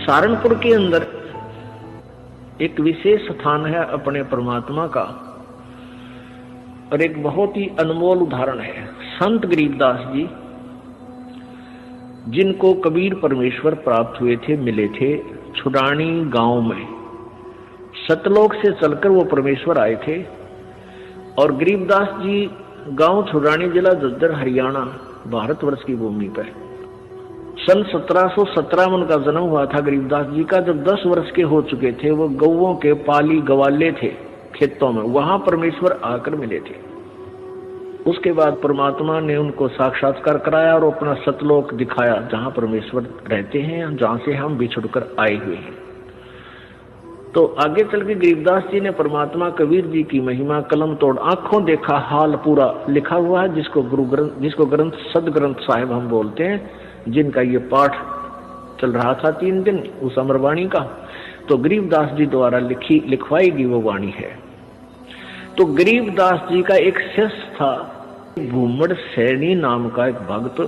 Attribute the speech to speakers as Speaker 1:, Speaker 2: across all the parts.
Speaker 1: सहारनपुर के अंदर एक विशेष स्थान है अपने परमात्मा का, और एक बहुत ही अनमोल उदाहरण है संत गरीबदास जी, जिनको कबीर परमेश्वर प्राप्त हुए थे, मिले थे छुडानी गांव में। सतलोक से चलकर वो परमेश्वर आए थे, और गरीबदास जी गांव छुडानी, जिला झज्जर, हरियाणा, भारतवर्ष की भूमि पर सन 1717 में उनका जन्म हुआ था गरीबदास जी का। जब 10 वर्ष के हो चुके थे, वो गौओं के पाली गवाले थे खेतों में, वहां परमेश्वर आकर मिले थे। उसके बाद परमात्मा ने उनको साक्षात्कार कराया और अपना सतलोक दिखाया, जहां परमेश्वर रहते हैं, जहां से हम बिछुड़कर आए हुए हैं। तो आगे चल के गरीबदास जी ने परमात्मा कबीर जी की महिमा कलम तोड़ आंखों देखा हाल पूरा लिखा हुआ है, जिसको ग्रंथ सदग्रंथ साहिब हम बोलते हैं, जिनका ये पाठ चल रहा था 3 दिन उस अमरवाणी का। तो गरीबदास जी द्वारा लिखवाई गई वो वाणी है। तो गरीबदास जी का एक शिष्य था भूमड़ सैनी नाम का एक भक्त,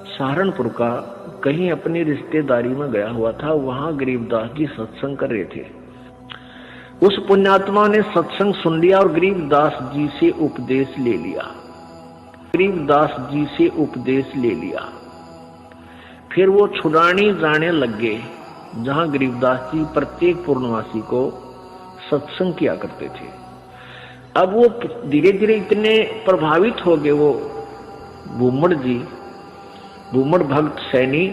Speaker 1: सहारनपुर का, कहीं अपनी रिश्तेदारी में गया हुआ था। वहां गरीबदास जी सत्संग कर रहे थे। उस पुण्यात्मा ने सत्संग सुन लिया और गरीबदास जी से उपदेश ले लिया। फिर वो छुडानी जाने लग गए, जहां गरीबदास जी प्रत्येक पूर्णवासी को सत्संग किया करते थे। अब वो धीरे धीरे इतने प्रभावित हो गए वो भूमड़ भक्त सैनी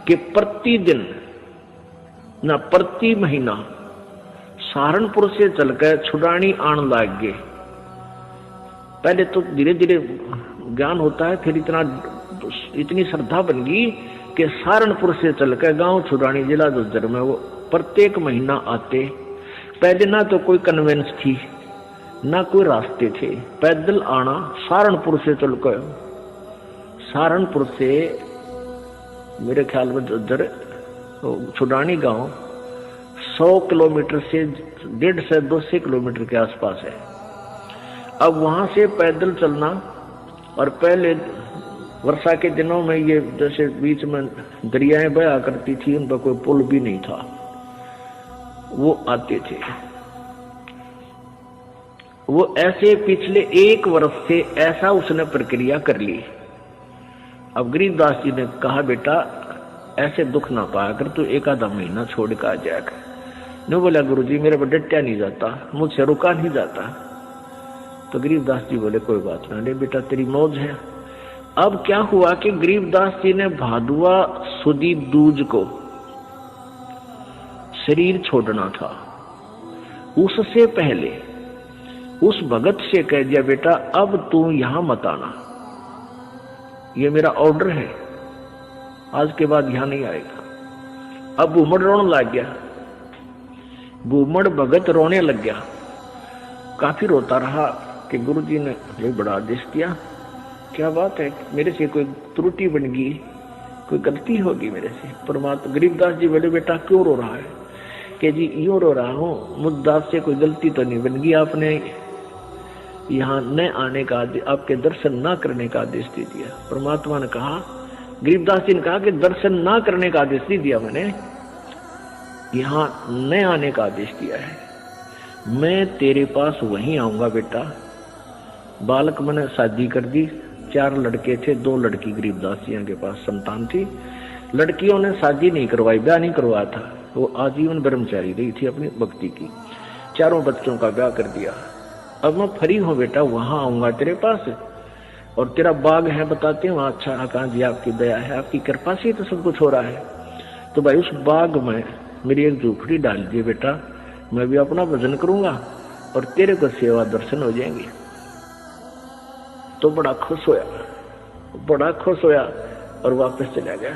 Speaker 1: के प्रतिदिन न प्रति महीना सहारनपुर से चलकर छुडानी आने लग गए। पहले तो धीरे धीरे ज्ञान होता है, फिर इतनी श्रद्धा बन गई कि सहारनपुर से चलकर गांव छुडानी, जिला झज्जर में वो प्रत्येक महीना आते। पहले ना तो कोई कन्वेंस थी, ना कोई रास्ते थे, पैदल आना। सहारनपुर से चलकर, सहारनपुर से मेरे ख्याल में झज्जर छुडानी गांव 100 किलोमीटर से 150 से 200 किलोमीटर के आसपास है। अब वहां से पैदल चलना, और पहले वर्षा के दिनों में ये जैसे बीच में दरियाएं बहा करती थी, उन पर कोई पुल भी नहीं था, वो आते थे। वो ऐसे पिछले 1 वर्ष से ऐसा उसने प्रक्रिया कर ली। अब गरीबदास जी ने कहा, बेटा ऐसे दुख ना पाया कर, तू 1 आधा महीना छोड़ कर आ जाएगा। नहीं बोला, गुरुजी मेरे पर डटया नहीं जाता, मुझसे रुका नहीं जाता। तो गरीबदास जी बोले, कोई बात ना, ले बेटा तेरी मौज है। अब क्या हुआ कि गरीबदास जी ने भादुआ सुदी दूज को शरीर छोड़ना था। उससे पहले उस भगत से कह दिया, बेटा अब तू यहां मत आना, ये मेरा ऑर्डर है, आज के बाद यहां नहीं आएगा। अब भूमड़ रोने लग गया, भूमड़ भगत रोने लग गया। काफी रोता रहा कि गुरुजी ने ये बड़ा आदेश दिया, क्या बात है, मेरे से कोई त्रुटि बन गई, कोई गलती होगी मेरे से। परमात्मा गरीबदास जी बोले, बेटा क्यों रो रहा है? कि जी यूं रो रहा हूं, मुझदास से कोई गलती तो नहीं बन गई, आपने यहाँ न आने का, आपके दर्शन ना करने का आदेश दे दिया। परमात्मा ने कहा, गरीबदास जी ने कहा कि दर्शन ना करने का आदेश नहीं दिया मैंने, यहाँ न आने का आदेश दिया है। मैं तेरे पास वहीं आऊंगा बेटा। बालक मैंने शादी कर दी, 4 लड़के थे, 2 लड़की गरीबदास जी के पास संतान थी। लड़कियों ने शादी नहीं करवाई, ब्याह नहीं करवाया था, वो आजीवन ब्रह्मचारी रही थी अपनी भक्ति की। 4 बच्चों का ब्याह कर दिया। अब मैं फ्री हूं बेटा, वहां आऊंगा तेरे पास, और तेरा बाग है बताते हैं वहां। अच्छा आकाश जी आपकी दया है, आपकी कृपा से तो सब कुछ हो रहा है। तो भाई उस बाग में मेरी एक झोपड़ी डाल दिए बेटा, मैं भी अपना भजन करूंगा और तेरे को सेवा दर्शन हो जाएंगे। तो बड़ा खुश होया और वापस चला गया।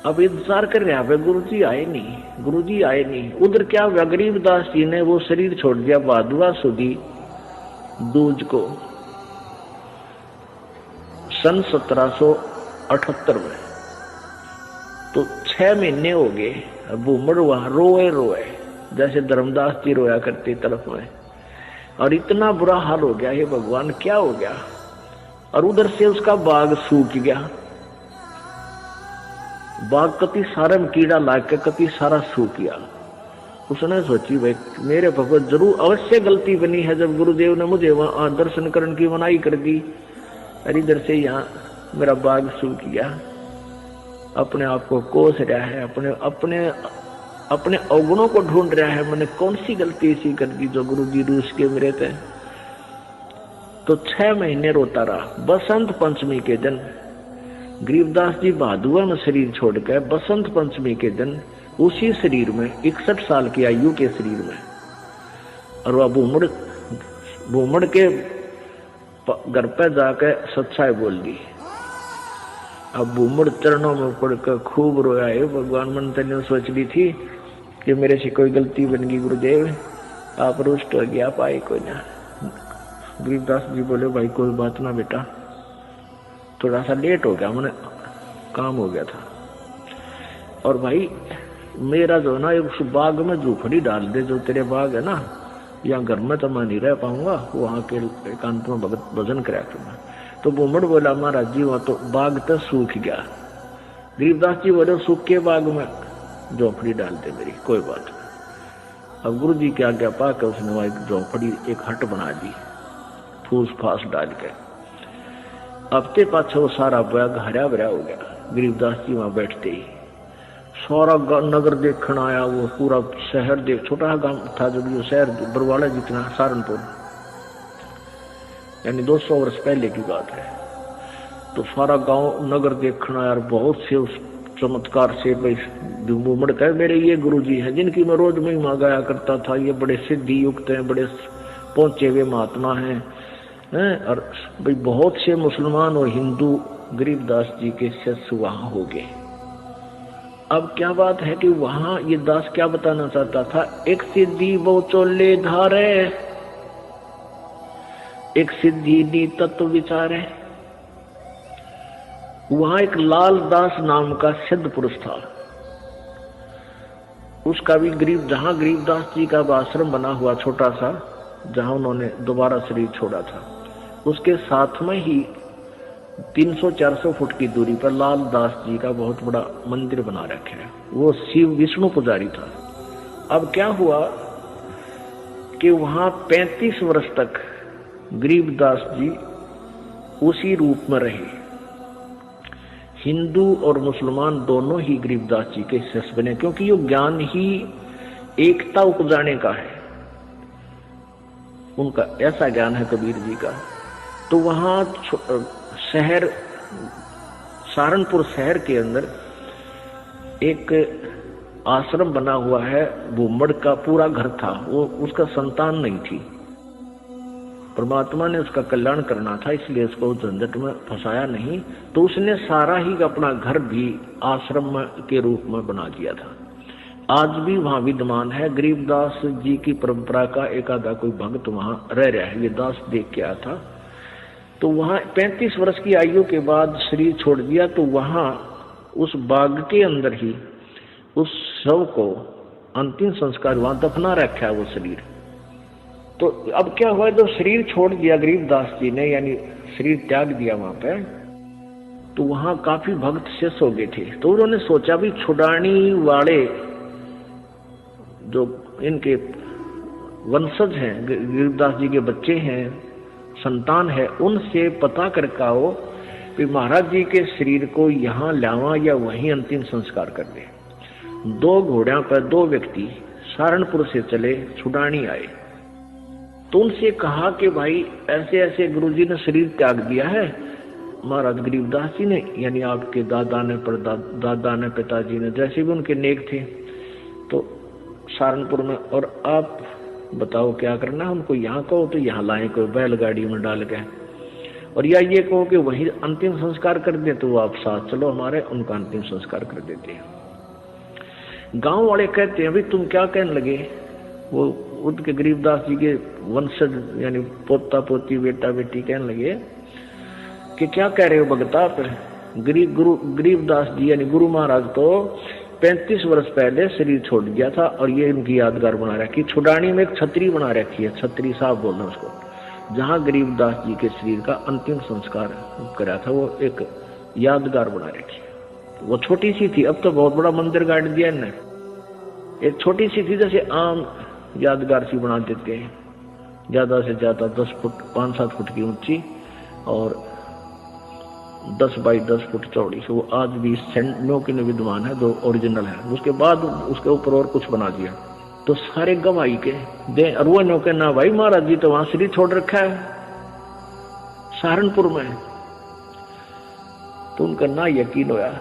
Speaker 1: अब इंतजार कर रहा है, गुरुजी आए नहीं। उधर क्या हुआ, गरीबदास जी ने वो शरीर छोड़ दिया भादुआ सुदी दूज को सन 1778 में। तो 6 महीने हो गए। भूमड़ वहां रोए जैसे धर्मदास जी रोया करते तरफ में, और इतना बुरा हाल हो गया, हे भगवान क्या हो गया। और उधर से उसका बाग सूख गया, बाग कति सारे में कीड़ा लाग के कति सारा सू किया। उसने सोची भाई मेरे भगवत जरूर अवश्य गलती बनी है जब गुरुदेव ने मुझे वहां दर्शन करने की मनाही कर दी। अरे इधर से यहाँ मेरा बाग सू किया, अपने आप को कोस रहा है, अपने अपने अपने अवगुणों को ढूंढ रहा है। मैंने कौन सी गलती ऐसी कर दी जो गुरु जी रूस के मेरे थे। तो 6 महीने रोता रहा। बसंत पंचमी के दिन गरीबदास जी बहादुआ में शरीर छोड़कर बसंत पंचमी के दिन उसी शरीर में 61 साल की आयु के शरीर में, और वह भूमड़ के घर पर जाकर सच्चाई बोल दी। अब भूमड़ चरणों में पड़कर खूब रोया है। भगवान मंत्र ने सोच ली थी कि मेरे से कोई गलती बन गई गुरुदेव, आप रुष्ट हो गया, पाए कोई ना। गरीबदास जी बोले भाई कोई बात ना बेटा, थोड़ा सा लेट हो गया, मैंने काम हो गया था। और भाई मेरा जो ना उस बाग में झूपड़ी डाल दे, जो तेरे बाग है ना, यहाँ घर में तो मैं नहीं रह पाऊंगा, वहां के एकांत में भगत भजन कराया तुम्हें। तो भूमड़ बोला महाराज जी वहां तो बाग तो सूख गया। गरीबदास जी बोले सूख के बाग में झोपड़ी डाल दे मेरी, कोई बात नहीं। अब गुरु जी की आज्ञा पाकर उसने वहां एक झोपड़ी एक हट बना दी फूस फास डाल के। हफ्ते पाछे वो सारा बाग हरा भरा हो गया। गरीबदास जी वहां बैठते ही सारा नगर देखण आया, वो पूरा शहर देख, छोटा गांव था जो भी शहर बरवाड़ा जितना, सहारनपुर, यानी 200 वर्ष पहले की बात है। तो सारा गांव नगर देखण आया, बहुत से उस चमत्कार से भाई भूमड़ कहे मेरे ये गुरु जी हैं जिनकी मैं रोज महिमा गाया करता था, ये बड़े सिद्धि युक्त हैं, बड़े पहुंचे हुए महात्मा हैं। और भाई बहुत से मुसलमान और हिंदू गरीबदास जी के शिष्य वहां हो गए। अब क्या बात है कि वहां ये दास क्या बताना चाहता था, एक सिद्धि वो चोले धारे, एक सिद्धि नी तत्व विचारे। वहां एक लाल दास नाम का सिद्ध पुरुष था, उसका भी जहां गरीबदास जी का आश्रम बना हुआ छोटा सा, जहां उन्होंने दोबारा शरीर छोड़ा था, उसके साथ में ही 300-400 फुट की दूरी पर लाल दास जी का बहुत बड़ा मंदिर बना रखा है। वो शिव विष्णु पुजारी था। अब क्या हुआ कि वहां 35 वर्ष तक गरीबदास जी उसी रूप में रहे। हिंदू और मुसलमान दोनों ही गरीबदास जी के शिष्य बने, क्योंकि ये ज्ञान ही एकता उपजाने का है, उनका ऐसा ज्ञान है कबीर जी का। तो वहां शहर सहारनपुर शहर के अंदर एक आश्रम बना हुआ है, भूमड़ का पूरा घर था, वो उसका संतान नहीं थी। परमात्मा ने उसका कल्याण करना था, इसलिए उसको झंझट में फंसाया नहीं, तो उसने सारा ही अपना घर भी आश्रम के रूप में बना दिया था। आज भी वहां विद्यमान है। गरीबदास जी की परंपरा का एक आधा कोई भक्त वहां रह रहा है, ये दास देख के आया था। तो वहां 35 वर्ष की आयु के बाद शरीर छोड़ दिया, तो वहां उस बाग के अंदर ही उस शव को अंतिम संस्कार वहां दफना रखा है वो शरीर। तो अब क्या हुआ, जब शरीर छोड़ दिया गरीबदास जी ने, यानी शरीर त्याग दिया वहां पे, तो वहां काफी भक्त शेष हो गए थे। तो उन्होंने सोचा भी छुड़ानी वाले जो इनके वंशज हैं, गरीबदास जी के बच्चे हैं, संतान है, उनसे पता करके आओ कि महाराज जी के शरीर को यहाँ लावा या वहीं अंतिम संस्कार कर दे। 2 घोड़ों पर 2 व्यक्ति सहारनपुर से चले, छुड़ानी आए। तो उनसे कहा कि भाई ऐसे ऐसे गुरुजी ने शरीर त्याग दिया है, महाराज गरीबदास जी ने, यानी आपके दादा ने दादा ने पिताजी ने, जैसे भी उनके नेक थे, तो सहारनपुर में, और आप बताओ क्या करना है। उनको यहाँ कहो तो यहाँ लाए, कोई बैलगाड़ी में डाल के, और या ये कहो कि वही अंतिम संस्कार कर दे, तो आप साथ चलो हमारे, उनका अंतिम संस्कार कर देते हैं। गांव वाले कहते हैं भाई तुम क्या कहने लगे, वो उनके गरीबदास जी के वंशज यानी पोता पोती बेटा बेटी कहने लगे कि क्या कह रहे हो भगता, गरीबदास जी यानी गुरु महाराज तो 35 वर्ष पहले शरीर छोड़ दिया था, और ये इनकी यादगार बना रखी। छुड़ानी में एक छतरी बना रखी है, छतरी साहब बोलना उसको, जहां गरीबदास जी के शरीर का अंतिम संस्कार करा था, वो एक यादगार बना रखी है। वो छोटी सी थी, अब तो बहुत बड़ा मंदिर गाड़ दिया इन्हें। एक छोटी सी थी, जैसे आम यादगार सी बना देते हैं, ज्यादा से ज्यादा 10 फुट 5-7 फुट की ऊंची और 10 बाई 10 फुट चौड़ी से। वो आज भी सेंटनों की विद्यमान है, जो ओरिजिनल है। उसके बाद उसके ऊपर और कुछ बना दिया, तो सारे गवाही के दे अरुणों के ना भाई महाराज जी तो वहां श्री छोड़ रखा है सहारनपुर में। तो उनका ना यकीन होया,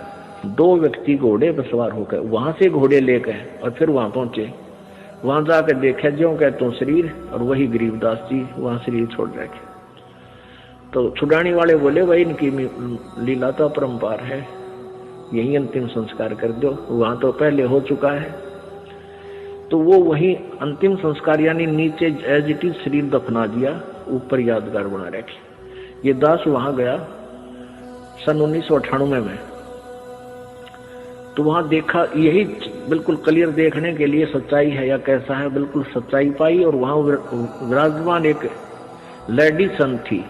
Speaker 1: 2 व्यक्ति घोड़े पर सवार होकर वहां से घोड़े लेकर और फिर वहां पहुंचे। वहां जाकर देखा ज्यों कहते तो शरीर, और वही गरीबदास जी वहां शरीर छोड़ रखे। तो छुड़ाने वाले बोले भाई इनकी लीला तो अपरंपार है, यही अंतिम संस्कार कर दो, वहां तो पहले हो चुका है। तो वो वही अंतिम संस्कार यानी नीचे एज इट इज शरीर दफना दिया, ऊपर यादगार बना रखे। ये दास वहां गया सन 1998 में, तो वहां देखा, यही बिल्कुल क्लियर देखने के लिए सच्चाई है या कैसा है, बिल्कुल सच्चाई पाई। और वहां विराजमान एक लेडी संत थी,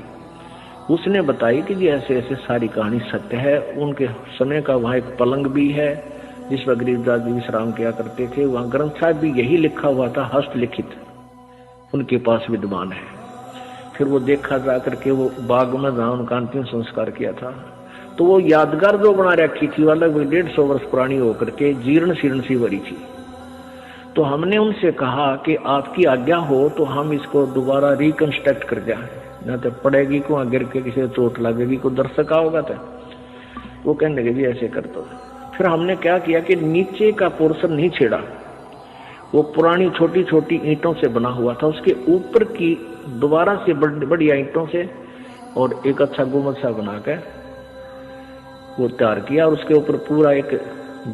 Speaker 1: उसने बताई कि जी ऐसे ऐसे सारी कहानी सत्य है। उनके समय का वहां एक पलंग भी है जिस पर गरीबदास जी विश्राम किया करते थे। वहां ग्रंथ साहब भी यही लिखा हुआ था, हस्तलिखित उनके पास विद्यमान है। फिर वो देखा जा करके वो बाग में जहां उनका अंतिम संस्कार किया था, तो वो यादगार जो बना रखी थी वाला 150 वर्ष पुरानी होकर के जीर्ण शीर्ण सी भरी थी। तो हमने उनसे कहा कि आपकी आज्ञा हो तो हम इसको दोबारा रिकंस्ट्रक्ट कर दिया, न तो पड़ेगी को गिर के किसी चोट लगेगी, को दर्शक होगा। तो वो कहने लगे जी ऐसे कर दो। फिर हमने क्या किया कि नीचे का पोर्शन नहीं छेड़ा, वो पुरानी छोटी छोटी ईंटों से बना हुआ था, उसके ऊपर की दोबारा से बढ़िया ईंटों से और एक अच्छा गुम्बद सा बनाकर वो तैयार किया। और उसके ऊपर पूरा एक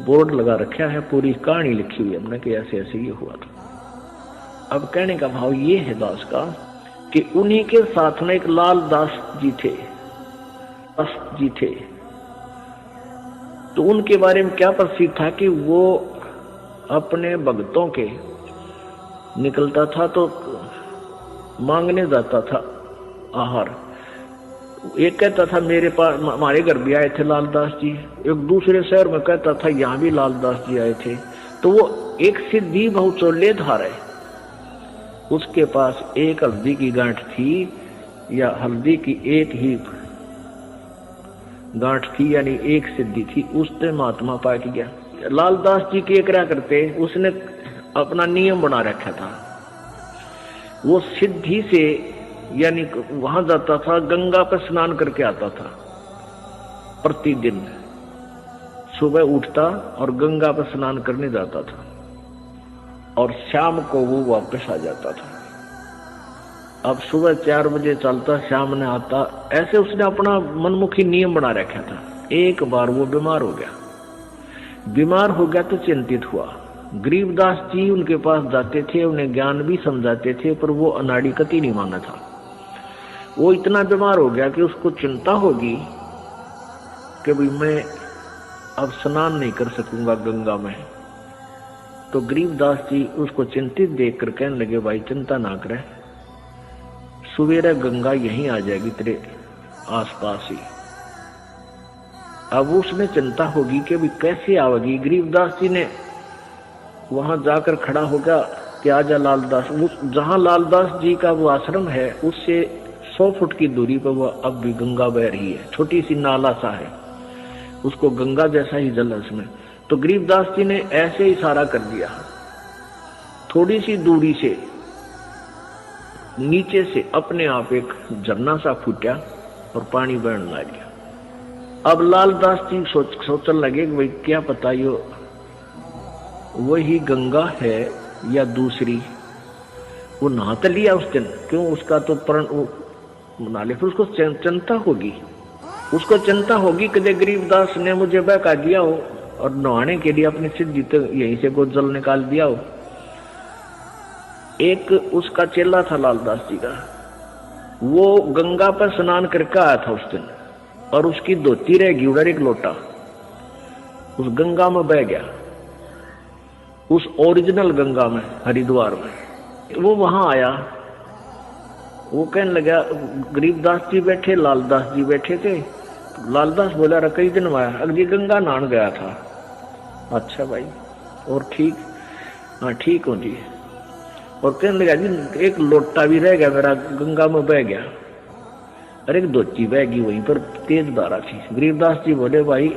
Speaker 1: बोर्ड लगा रखा है, पूरी कहानी लिखी हुई हमने कि ऐसे ऐसे ये हुआ था। अब कहने का भाव ये है दास का कि उन्हीं के साथ में एक लाल दास जी थे। तो उनके बारे में क्या प्रसिद्ध था कि वो अपने भक्तों के निकलता था तो मांगने जाता था आहार। एक कहता था मेरे पास, हमारे घर भी आए थे लालदास जी। एक दूसरे शहर में कहता था यहाँ भी लालदास जी आए थे। तो वो एक सिद्धि बहुचोलेधार है, उसके पास एक हल्दी की गांठ थी या हल्दी की एक ही गांठ थी, यानी एक सिद्धि थी, उसने महात्मा पा गया। लालदास जी के क्या करते, उसने अपना नियम बना रखा था। वो सिद्धि से यानी वहां जाता था, गंगा पर स्नान करके आता था प्रतिदिन। सुबह उठता और गंगा पर स्नान करने जाता था और शाम को वो वापस आ जाता था। अब सुबह 4 बजे चलता, शाम ने आता, ऐसे उसने अपना मनमुखी नियम बना रखा था। एक बार वो बीमार हो गया तो चिंतित हुआ। गरीबदास जी उनके पास जाते थे, उन्हें ज्ञान भी समझाते थे, पर वो अनाड़ी कति नहीं माना था। वो इतना बीमार हो गया कि उसको चिंता होगी कि भाई मैं अब स्नान नहीं कर सकूंगा गंगा में। तो गरीबदास जी उसको चिंतित देखकर कहने लगे भाई चिंता ना करे, सवेरे गंगा यहीं आ जाएगी तेरे आसपास ही। अब उसमें चिंता होगी कि भाई कैसे आवेगी। गरीबदास जी ने वहां जाकर खड़ा होगा कि आजा लालदास। जहां लालदास जी का वो आश्रम है उससे 100 फुट की दूरी पर वो अब भी गंगा बह रही है, छोटी सी नाला सा है, उसको गंगा जैसा ही जल है उसमें। तो गरीबदास जी ने ऐसे इशारा कर दिया, थोड़ी सी दूरी से नीचे से अपने आप एक झरना सा फूटा और पानी बहने लग गया। अब लालदास जी सोचने लगे कि भाई क्या पता ये वही गंगा है या दूसरी। वो नहा तो लिया उस दिन, क्यों उसका तो प्रण बना ले, फिर उसको चिंता होगी कि गरीबदास ने मुझे बहका दिया हो और नहाने के लिए अपनी सिद्धि तो यहीं से को जल निकाल दिया हो। एक उसका चेला था लालदास जी का, वो गंगा पर स्नान करके आया था उस दिन, और उसकी धोती रहेगी उधर एक लोटा उस गंगा में बह गया, उस ओरिजिनल गंगा में हरिद्वार में। वो वहां आया, वो कहने लगा, गरीबदास जी बैठे, लालदास जी बैठे थे, लालदास बोला रहा कई दिन आया, अगली गंगा नहान गया था। अच्छा भाई, और ठीक? हाँ ठीक हूँ जी। और कहने लगा जी एक लोटा भी रह गया मेरा, गंगा में बह गया। अरे एक धोती बह गई वहीं पर, तेज धारा थी। गरीबदास जी बोले भाई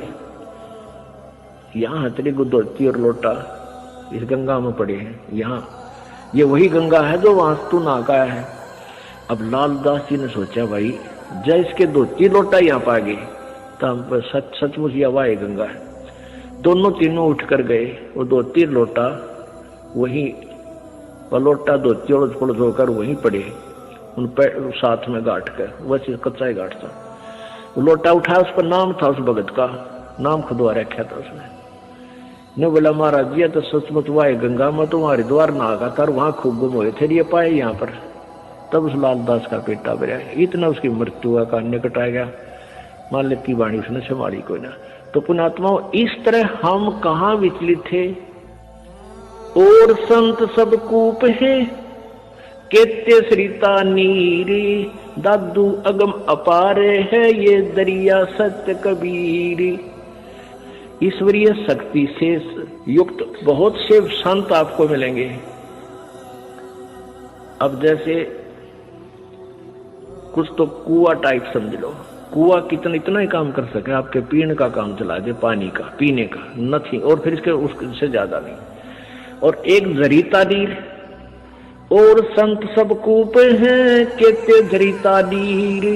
Speaker 1: यहाँ तेरी धोती और लोटा इस गंगा में पड़े हैं, यहाँ ये वही गंगा है जो वहां तू नहा का है। अब लालदास जी ने सोचा भाई जय इसके धोती लोटा यहाँ पा गए तब सचमुच यह वाह गंगा है। दोनों तीनों उठ कर गए, वो धोती लोटा वही, लोटा धोती और उलझ होकर वहीं पड़े उन साथ में गांठ कर, वैसे कच्चा ही गांठ था। वो लोटा उठाया, उस पर नाम था उस भगत का, नाम खुदवा रखा था उसने। ने बोला महाराज जी तो सचमुच वाह गंगा में तो हरिद्वार नहा था और वहां खूब गुम हुए थे, ये पाए यहाँ पर। तब उस लालदास का पेटा भरा, इतना उसकी मृत्यु का कान्य कटा गया। मान लेती की वाणी उसने संभाली कोई ना। तो पुणात्माओं इस तरह हम कहाँ विचलित थे। और संत सब कूप है केते सरिता नीरे, दादू अगम अपारे है ये दरिया सत्य कबीर। ईश्वरीय शक्ति से युक्त बहुत से संत आपको मिलेंगे। अब जैसे कुछ तो कुआ टाइप समझ लो, कुआ कितना इतना ही काम कर सके, आपके पीने का काम चला दे, पानी का पीने का नथिंग, और फिर इसके उससे ज्यादा नहीं। और एक जरीता नीर, और संत सब कूप हैं केते जरीता नीर,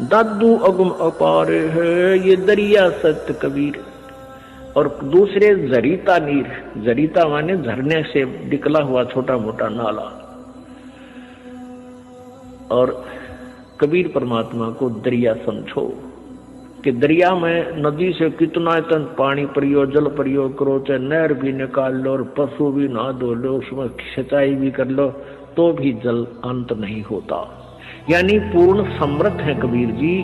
Speaker 1: दादू अगम अपार है ये दरिया सत्य कबीर। और दूसरे जरीता नीर, जरीता माने झरने से निकला हुआ छोटा मोटा नाला। और कबीर परमात्मा को दरिया समझो कि दरिया में नदी से कितना इतना पानी प्रयोग जल प्रयोग करो, चाहे नहर भी निकाल लो और पशु भी नहा धो लो, उसमें सिंचाई भी कर लो, तो भी जल अंत नहीं होता। यानी पूर्ण समृद्ध है कबीर जी।